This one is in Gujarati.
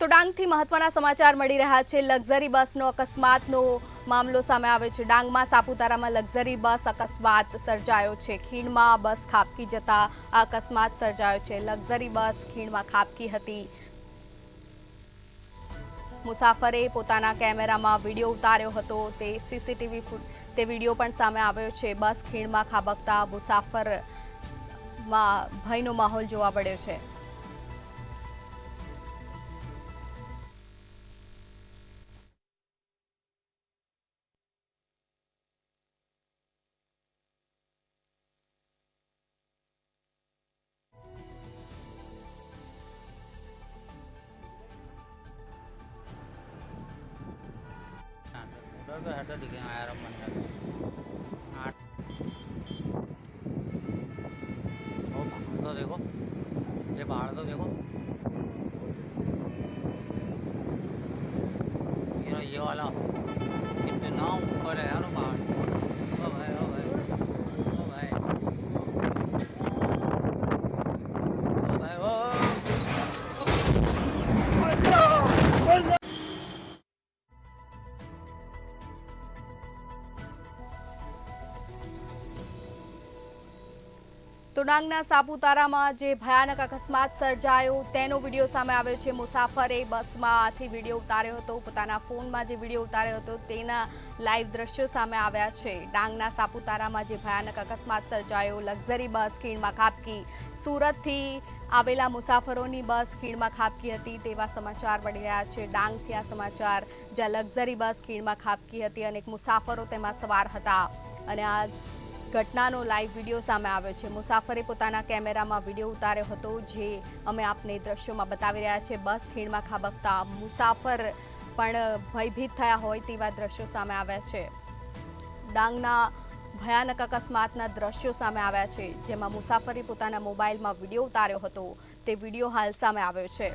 તો ડાંગથી મહત્વના સમાચાર મળી રહ્યા છે। લક્ઝરી બસનો અકસ્માતનો મામલો સામે આવ્યો છે। ડાંગમાં સાપુતારામાં લક્ઝરી બસ અકસ્માત સર્જાયો છે। ખીણમાં બસ ખાબકી જતા આ અકસ્માત સર્જાયો છે। લક્ઝરી બસ ખીણમાં ખાબકી હતી। મુસાફરે પોતાના કેમેરામાં વિડીયો ઉતાર્યો હતો। તે સીસીટીવી વિડીયો પણ સામે આવ્યો છે। બસ ખીણમાં ખાબકતા મુસાફરમાં ભયનો માહોલ જોવા મળ્યો છે। हटा दिखे आया मंडल तो देखो ये बाहर तो देखो ये वाला कितना ऊपर है यार बाहर। ओ भाई ओ भाई ओ भाई ओ भाई ओ તો ડાંગના સાપુતારામાં જે ભયાનક અકસ્માત સર્જાયો તેનો વિડીયો સામે આવ્યો છે। મુસાફરે બસમાંથી વિડીયો ઉતાર્યો હતો। પોતાના ફોનમાં જે વિડીયો ઉતાર્યો હતો તેના લાઈવ દ્રશ્યો સામે આવ્યા છે। ડાંગના સાપુતારામાં જે ભયાનક અકસ્માત સર્જાયો, લક્ઝરી બસ ખીણમાં ખાબકી। સુરતથી આવેલા મુસાફરોની બસ ખીણમાં ખાબકી હતી તેવા સમાચાર મળી રહ્યા છે। ડાંગથી આ સમાચાર, જ્યાં લક્ઝરી બસ ખીણમાં ખાબકી હતી અને મુસાફરો તેમાં સવાર હતા અને આ ઘટનાનો લાઈવ વિડીયો સામે આવ્યો છે। મુસાફરે પોતાના કેમેરામાં વિડીયો ઉતાર્યો હતો, જે અમે આપને દ્રશ્યોમાં બતાવી રહ્યા છે। બસ ખીણમાં ખાબકતા મુસાફર પણ ભયભીત થયા હોય તેવા દ્રશ્યો સામે આવ્યા છે। ડાંગના ભયાનક અકસ્માતના દ્રશ્યો સામે આવ્યા છે, જેમાં મુસાફરે પોતાના મોબાઈલમાં વિડીયો ઉતાર્યો હતો। તે વિડીયો હાલ સામે આવ્યો છે।